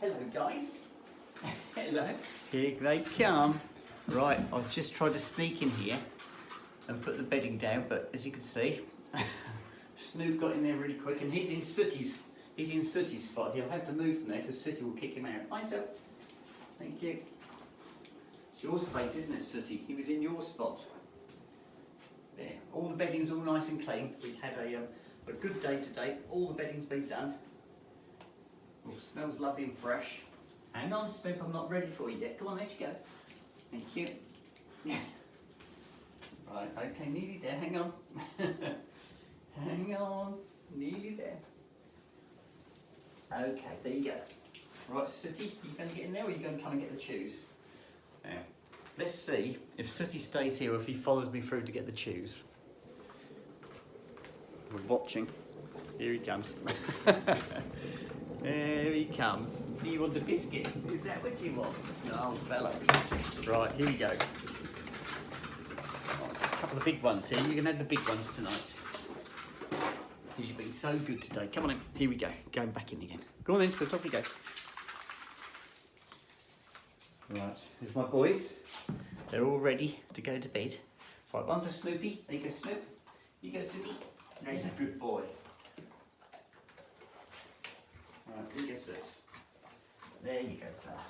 Hello guys. Hello. Here they come. Right, I've just tried to sneak in here and put the bedding down, but as you can see, Snoop got in there really quick and he's in Sooty's spot. He'll have to move from there because Sooty will kick him out. Hi, Seth. Thank you. It's your space, isn't it, Sooty? He was in your spot. There. All the bedding's all nice and clean. We had a good day today. All the bedding's been done. Oh, smells lovely and fresh. Hang on, Snoop, I'm not ready for you yet. Come on, let you go. Thank you. Yeah. Right, okay, nearly there. Hang on. Hang on. Nearly there. Okay, there you go. Right, Sooty, you going to get in there or are you going to come and get the chews? Now, let's see if Sooty stays here or if he follows me through to get the chews. We're watching. Here he comes. There he comes. Do you want a biscuit? Is that what you want? Oh, fella. Right, here we go. Oh, a couple of big ones here. You can have the big ones tonight. Because you've been so good today. Come on in. Here we go. Going back in again. Go on then, so top you go. Right, here's my boys. They're all ready to go to bed. Right, one for Snoopy. There you go, Snoop. You go, Snoopy. There's a good boy. Right, here you go, Soots. There you go, fella.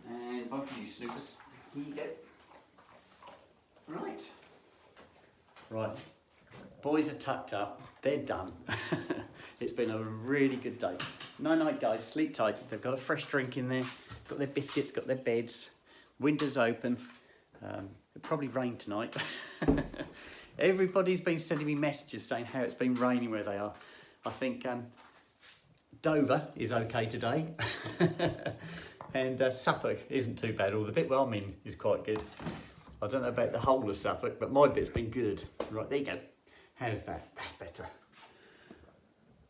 And one for you, Snoopers. Here you go. Right. Right. Boys are tucked up. They're done. It's been a really good day. Night night, guys. Sleep tight. They've got a fresh drink in there. Got their biscuits, got their beds. Windows open. It'll probably rain tonight. Everybody's been sending me messages saying how it's been raining where they are. I think Dover is okay today. And Suffolk isn't too bad, or the bit where I'm in is quite good. I don't know about the whole of Suffolk, but my bit's been good. Right, there you go. How's that? That's better.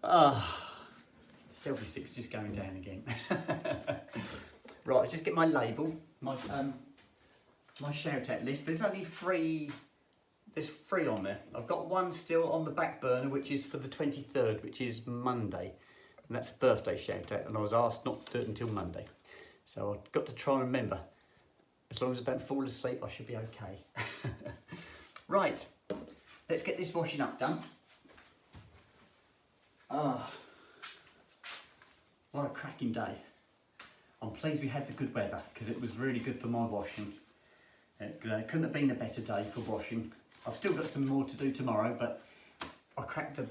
Ah, selfie stick's just going down again. Right, just get my label, my shout out list. There's only three. There's three on there. I've got one still on the back burner, which is for the 23rd, which is Monday. And that's a birthday shout out, and I was asked not to do it until Monday. So I've got to try and remember. As long as I don't fall asleep, I should be okay. Right, let's get this washing up done. Ah, what a cracking day. I'm pleased we had the good weather because it was really good for my washing. It couldn't have been a better day for washing. I've still got some more to do tomorrow, but I cracked the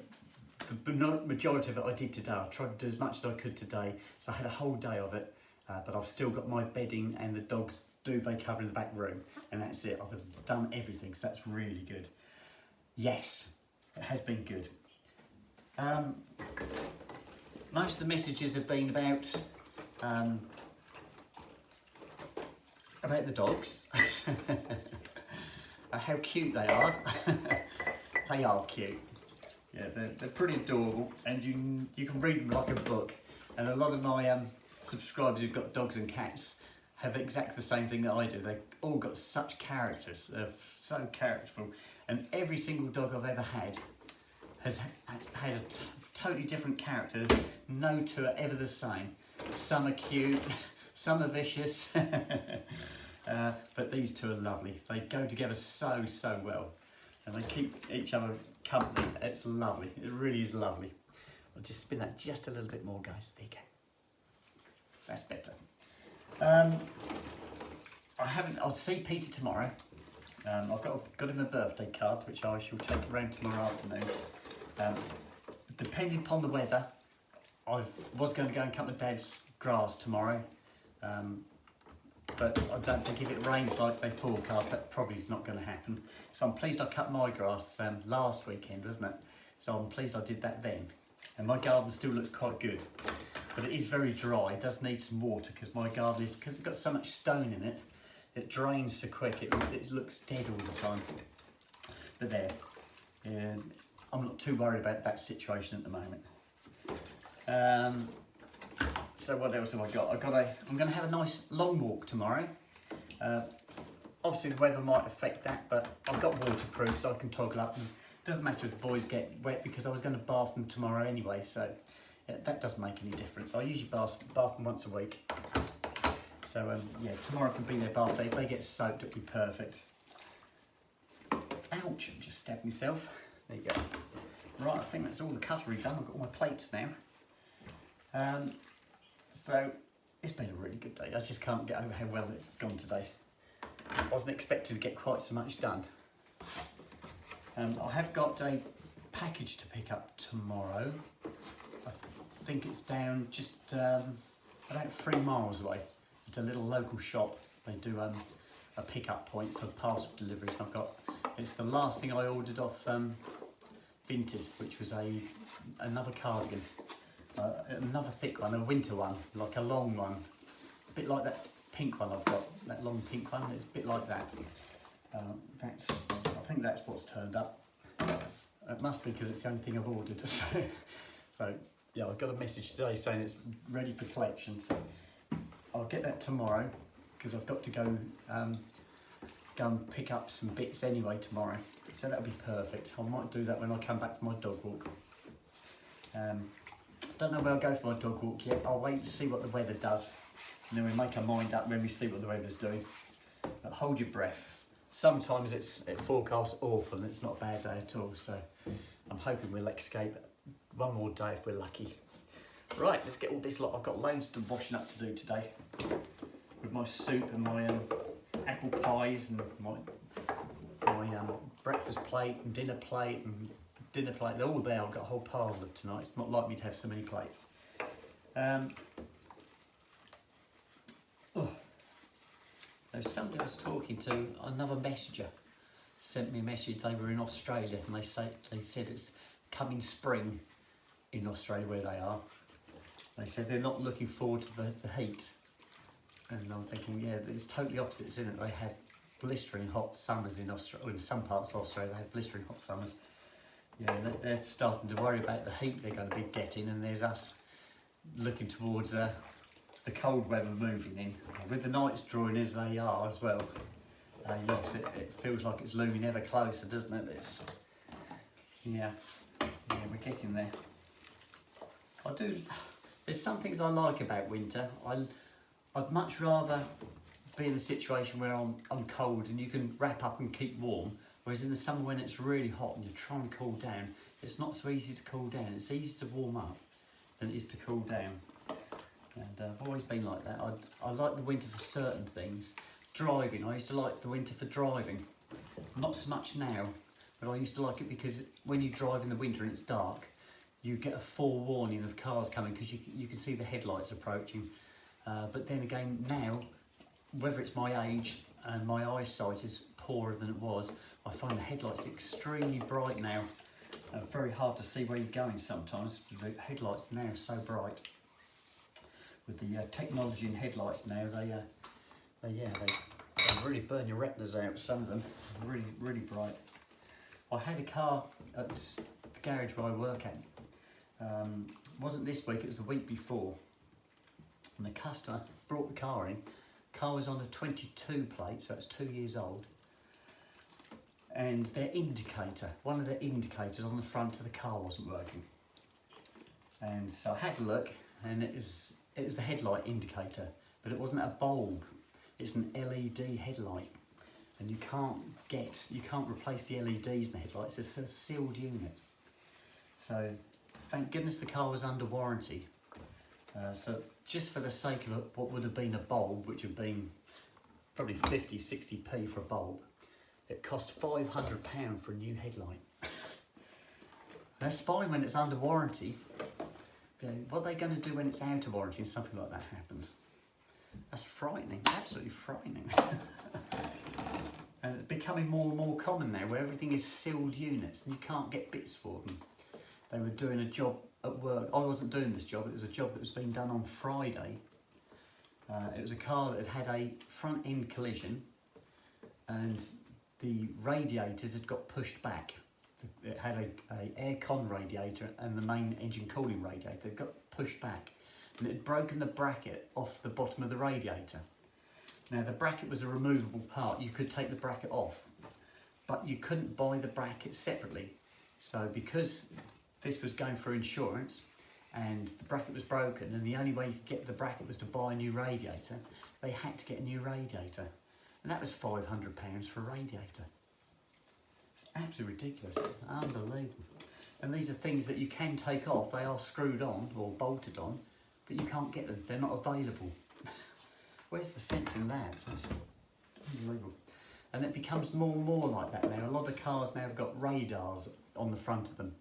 majority of it I did today. I tried to do as much as I could today, so I had a whole day of it, but I've still got my bedding and the dog's duvet cover in the back room, and that's it. I've done everything, so that's really good. Yes, it has been good. Most of the messages have been about the dogs. How cute they are. They are cute. Yeah, they're pretty adorable, and you can read them like a book. And a lot of my subscribers who've got dogs and cats have exactly the same thing that I do. They've all got such characters. They're so characterful. And every single dog I've ever had has had a totally different character. No two are ever the same. Some are cute, some are vicious. But these two are lovely. They go together so well. And they keep each other company. It's lovely. It really is lovely. I'll just spin that just a little bit more, guys. There you go. That's better. I'll see Peter tomorrow. I've got him a birthday card, which I shall take around tomorrow afternoon. Depending upon the weather, I was going to go and cut my dad's grass tomorrow. But I don't think if it rains like they forecast, that probably is not going to happen. So I'm pleased I cut my grass last weekend, wasn't it? So I'm pleased I did that then. And my garden still looks quite good. But it is very dry. It does need some water because my garden is, because it's got so much stone in it, it drains so quick, it looks dead all the time. But there, I'm not too worried about that situation at the moment. So what else have I got? I'm going to have a nice long walk tomorrow. Obviously the weather might affect that, but I've got waterproof so I can toggle up. And it doesn't matter if the boys get wet because I was going to bath them tomorrow anyway, so that doesn't make any difference. I usually bath them once a week. So yeah, tomorrow can be their bath day. If they get soaked, it'll be perfect. Ouch, I just stabbed myself. There you go. Right, I think that's all the cutlery done. I've got all my plates now. So it's been a really good day. I just can't get over how well it's gone today. I wasn't expecting to get quite so much done. I have got a package to pick up tomorrow. I think it's down just about 3 miles away. It's a little local shop. They do a pickup point for parcel deliveries. And it's the last thing I ordered off Vinted, which was another cardigan, another thick one, a winter one, like a long one, a bit like that pink one I've got, that long pink one. It's a bit like that. I think that's what's turned up. It must be because it's the only thing I've ordered. So yeah, I got a message today saying it's ready for collection. So I'll get that tomorrow because I've got to go and pick up some bits anyway tomorrow. So that'll be perfect. I might do that when I come back from my dog walk. Don't know where I'll go for my dog walk yet. I'll wait to see what the weather does, and then we make our mind up when we see what the weather's doing. But hold your breath. Sometimes it forecasts awful and it's not a bad day at all. So I'm hoping we'll escape one more day if we're lucky. Right, let's get all this lot. I've got loads of washing up to do today with my soup and my apple pies and my breakfast plate and dinner plate. They're all there. I've got a whole pile of them tonight. It's not like me to have so many plates. Somebody I was talking to, another messenger sent me a message. They were in Australia and they said it's coming spring in Australia where they are. They said they're not looking forward to the heat. And I'm thinking, yeah, it's totally opposite, isn't it? They had blistering hot summers in Australia. In some parts of Australia, they had blistering hot summers. Yeah, they're starting to worry about the heat they're going to be getting, and there's us looking towards the cold weather moving in. With the nights drawing as they are as well. Yes, it feels like it's looming ever closer, doesn't it? Yeah, we're getting there. There's some things I like about winter. I'd much rather be in a situation where I'm cold and you can wrap up and keep warm, whereas in the summer when it's really hot and you're trying to cool down, it's not so easy to cool down. It's easier to warm up than it is to cool down. And I've always been like that. I like the winter for certain things. Driving, I used to like the winter for driving. Not so much now, but I used to like it because when you drive in the winter and it's dark, you get a forewarning of cars coming because you can see the headlights approaching. But then again now, whether it's my age and my eyesight is poorer than it was, I find the headlights extremely bright now. Very hard to see where you're going sometimes. The headlights now are so bright. With the technology in headlights now, they really burn your retinas out. Some of them really, really bright. I had a car at the garage where I work at. Wasn't this week, it was the week before. And the customer brought the car in. Car was on a 22 plate, so it's 2 years old. And their indicator, one of the indicators on the front of the car wasn't working. And so I had a look, and it was the headlight indicator, but it wasn't a bulb. It's an LED headlight, and you can't replace the LEDs in the headlights. It's a sealed unit. So thank goodness the car was under warranty. So just for the sake of what would have been a bulb, which would have been probably 50, 60p for a bulb, it cost £500 for a new headlight. That's fine when it's under warranty. What are they going to do when it's out of warranty and something like that happens? That's frightening, absolutely frightening. And it's becoming more and more common now where everything is sealed units and you can't get bits for them. They were doing a job at work. I wasn't doing this job, it was a job that was being done on Friday. It was a car that had a front end collision and the radiators had got pushed back. It had a air-con radiator and the main engine cooling radiator. It got pushed back and it had broken the bracket off the bottom of the radiator. Now the bracket was a removable part. You could take the bracket off, but you couldn't buy the bracket separately. So because this was going for insurance, and the bracket was broken, and the only way you could get the bracket was to buy a new radiator. They had to get a new radiator, and that was £500 for a radiator. It's absolutely ridiculous, unbelievable. And these are things that you can take off. They are screwed on or bolted on, but you can't get them. They're not available. Where's the sense in that? That's unbelievable. And it becomes more and more like that now. A lot of cars now have got radars on the front of them.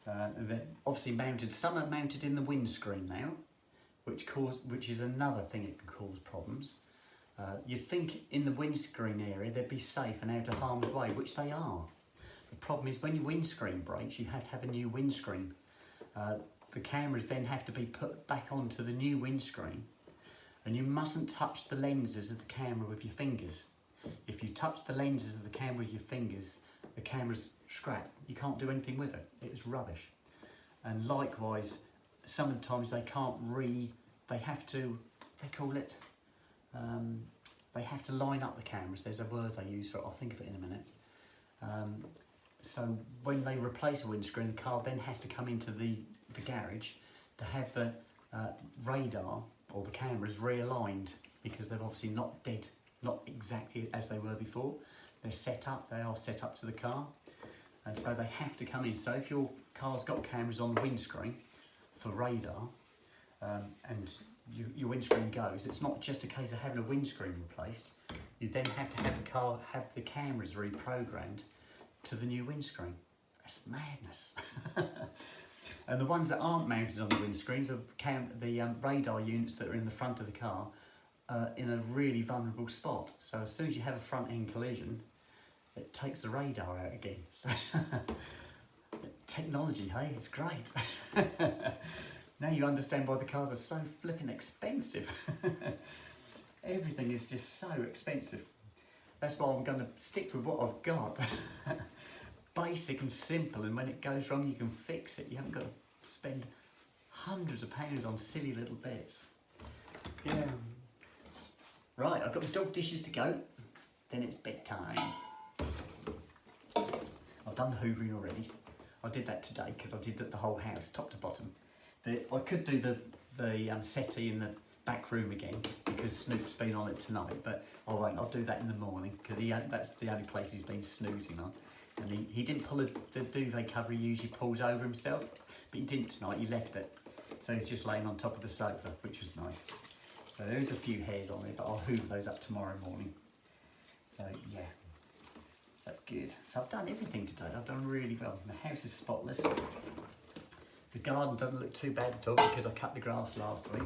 They're obviously mounted. Some are mounted in the windscreen now, which is another thing that can cause problems. You'd think in the windscreen area they'd be safe and out of harm's way, which they are. The problem is when your windscreen breaks, you have to have a new windscreen. The cameras then have to be put back onto the new windscreen, and you mustn't touch the lenses of the camera with your fingers. If you touch the lenses of the camera with your fingers, the camera's scrap. You can't do anything with it. It's rubbish. And likewise, sometimes they can't they have to, they call it, they have to line up the cameras. There's a word they use for it. I'll think of it in a minute. So when they replace a windscreen, the car then has to come into the garage to have the radar or the cameras realigned, because they're obviously not exactly as they were before. They are set up to the car, and so they have to come in. So if your car's got cameras on the windscreen for radar, and your windscreen goes, it's not just a case of having a windscreen replaced. You then have to have the cameras reprogrammed to the new windscreen. That's madness. And the ones that aren't mounted on the windscreens are the radar units that are in the front of the car, in a really vulnerable spot. So as soon as you have a front end collision, it takes the radar out again. So technology, hey, it's great. Now you understand why the cars are so flipping expensive. Everything is just so expensive. That's why I'm going to stick with what I've got. Basic and simple, and when it goes wrong you can fix it. You haven't got to spend hundreds of pounds on silly little bits. Yeah. Right, I've got my dog dishes to go, then it's bedtime. I've done the hoovering already. I did that today because I did the whole house, top to bottom. I could do the settee in the back room again because Snoop's been on it tonight, but I won't. I'll do that in the morning because that's the only place he's been snoozing on. And he didn't pull the duvet cover he usually pulls over himself, but he didn't tonight, he left it. So he's just laying on top of the sofa, which was nice. So there is a few hairs on there, but I'll hoover those up tomorrow morning. So yeah, that's good. So I've done everything today. I've done really well. The house is spotless. The garden doesn't look too bad at all because I cut the grass last week.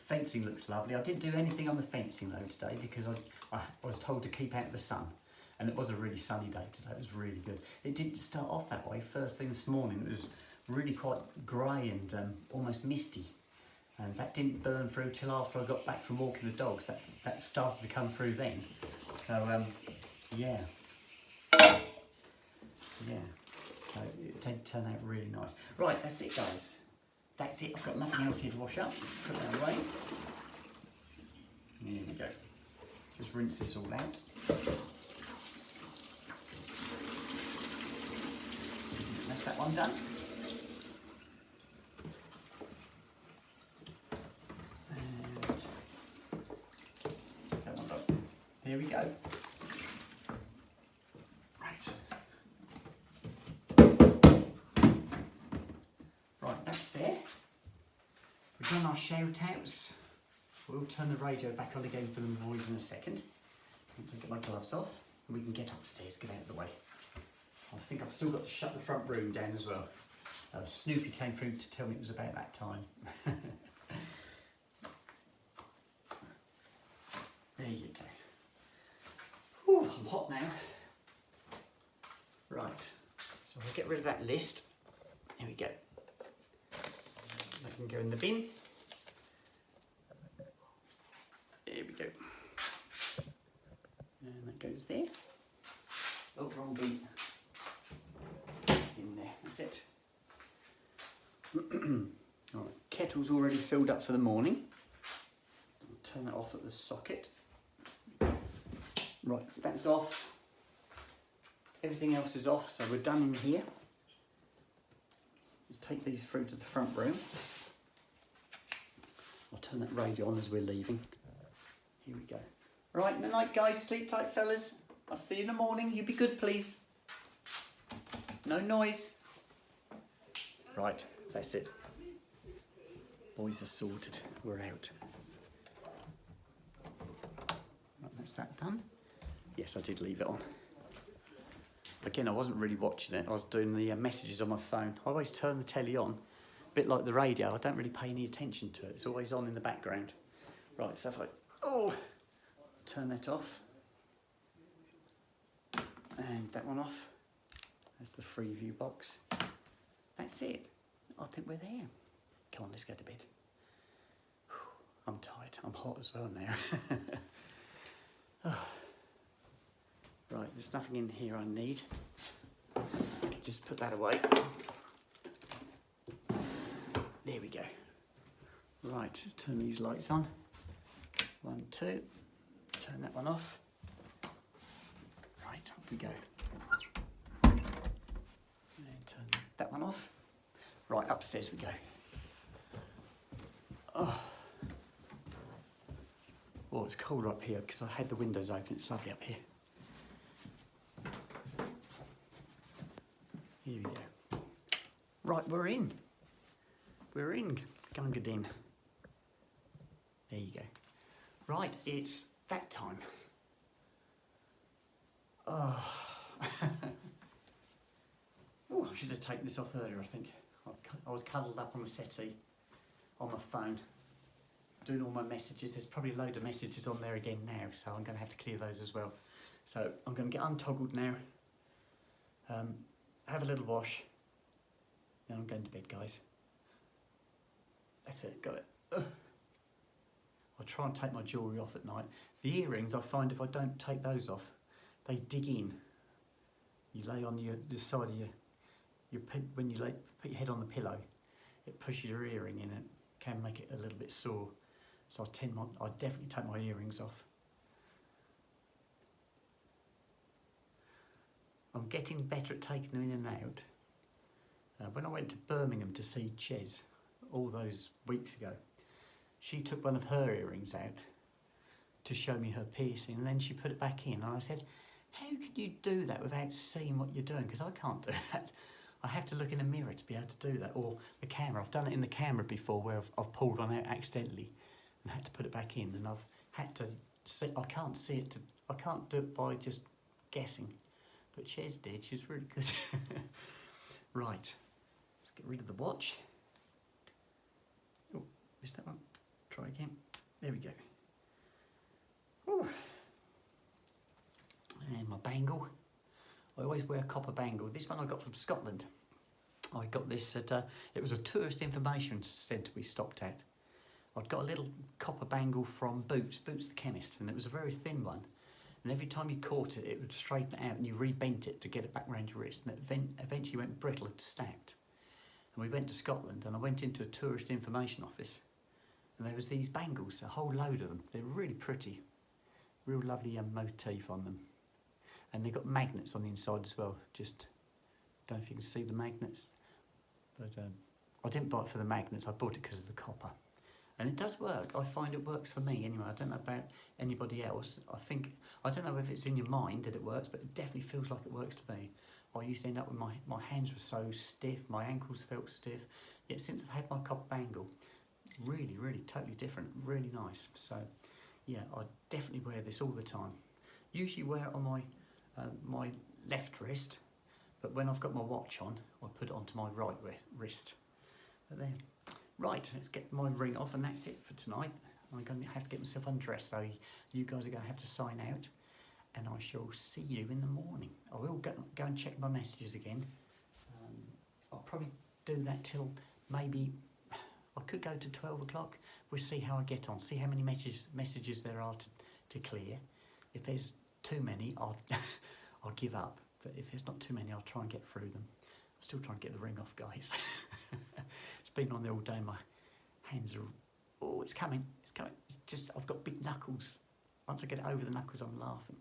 Fencing looks lovely. I didn't do anything on the fencing though today because I was told to keep out the sun. And it was a really sunny day today. It was really good. It didn't start off that way. First thing this morning, it was really quite grey and almost misty. And that didn't burn through till after I got back from walking the dogs. That started to come through then. So, yeah. Yeah. So it did turn out really nice. Right, that's it, guys. That's it. I've got nothing else here to wash up. Put that away. Here we go. Just rinse this all out. That's that one done. And that one done. Here we go. Right. Right, that's there. We've done our shout outs. We'll turn the radio back on again for the boys in a second. Once I get my gloves off, and we can get upstairs, get out of the way. I think I've still got to shut the front room down as well. Snoopy came through to tell me it was about that time. There you go. Whew, I'm hot now. Right, so I'll get rid of that list. There we go. That can go in the bin. There we go. And that goes there. Oh, wrong bin. In there, that's it. Right, kettle's already filled up for the morning. I'll turn that off at the socket. Right, that's off. Everything else is off, so we're done in here. Just take these through to the front room. I'll turn that radio on as we're leaving. Here we go. Right, good night, guys. Sleep tight, fellas. I'll see you in the morning. You be good, please. No noise. Right, that's it. Boys are sorted. We're out. Right, that's that done. Yes, I did leave it on. Again, I wasn't really watching it. I was doing the messages on my phone. I always turn the telly on. A bit like the radio. I don't really pay any attention to it. It's always on in the background. Right, so if I turn that off. And that one off. That's the free view box. That's it. I think we're there. Come on, let's go to bed. I'm tired. I'm hot as well now. Right, there's nothing in here I need. Just put that away. There we go. Right, let's turn these lights on. 1, 2. Turn that one off. Right, up we go. And turn that one off. Right, upstairs we go. Oh, it's colder up here because I had the windows open. It's lovely up here. Here we go. Right, we're in. We're in Gungadin. There you go. Right, it's that time. Oh. Oh, I should have taken this off earlier, I think. I was cuddled up on the settee on my phone, doing all my messages. There's probably a load of messages on there again now, so I'm going to have to clear those as well. So I'm going to get untoggled now, have a little wash, then I'm going to bed, guys. That's it, got it. I'll try and take my jewellery off at night. The earrings, I find if I don't take those off, they dig in. You lay on the side of when you put your head on the pillow, it pushes your earring in and can make it a little bit sore. So I definitely take my earrings off. I'm getting better at taking them in and out. When I went to Birmingham to see Ches all those weeks ago, she took one of her earrings out to show me her piercing, and then she put it back in, and I said, how can you do that without seeing what you're doing? Because I can't do that. I have to look in a mirror to be able to do that, or the camera. I've done it in the camera before where I've pulled one out accidentally and had to put it back in, and I've had to see, I can't see it, I can't do it by just guessing. But Ches did, she's really good. Right, let's get rid of the watch. Oh, missed that one. Try again. There we go. Ooh. And my bangle. I always wear a copper bangle. This one I got from Scotland. I got this at, it was a tourist information centre we stopped at. I'd got a little copper bangle from Boots the chemist, and it was a very thin one. And every time you caught it, it would straighten it out, and you rebent it to get it back around your wrist, and it eventually went brittle and snapped. And we went to Scotland, and I went into a tourist information office, and there was these bangles, a whole load of them. They're really pretty, real lovely motif on them. And they've got magnets on the inside as well. Just, don't know if you can see the magnets, but I didn't buy it for the magnets, I bought it because of the copper. And it does work. I find it works for me anyway. I don't know about anybody else. I don't know if it's in your mind that it works, but it definitely feels like it works to me. I used to end up with my hands were so stiff, my ankles felt stiff. Yet since I've had my copper bangle, really, really totally different, really nice. So yeah, I definitely wear this all the time. Usually wear it on my left wrist, but when I've got my watch on, I put it onto my right wrist. But there. Right, let's get my ring off, and that's it for tonight. I'm going to have to get myself undressed, so you guys are going to have to sign out, and I shall see you in the morning. I will go and check my messages again. I'll probably do that till maybe, I could go to 12 o'clock. We'll see how I get on, see how many messages there are to clear. If there's too many, I'll give up. But if there's not too many, I'll try and get through them. I'm still trying to get the ring off, guys. It's been on there all day. My hands are, oh, it's coming. It's coming. It's just, I've got big knuckles. Once I get it over the knuckles, I'm laughing.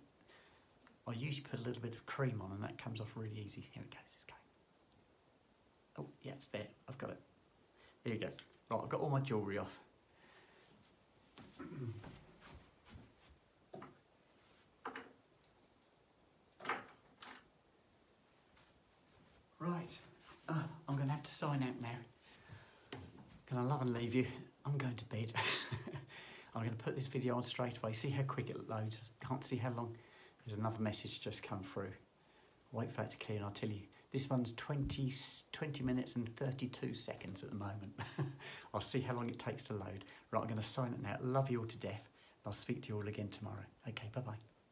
I usually put a little bit of cream on, and that comes off really easy. Here it goes. It's going. Oh, yeah, it's there. I've got it. There you go. Right, I've got all my jewellery off. Right, I'm going to have to sign out now. Can I love and leave you? I'm going to bed. I'm going to put this video on straight away. See how quick it loads. Can't see how long. There's another message just come through. Wait for that to clear and I'll tell you. This one's 20 minutes and 32 seconds at the moment. I'll see how long it takes to load. Right, I'm going to sign it now. Love you all to death. I'll speak to you all again tomorrow. Okay, bye-bye.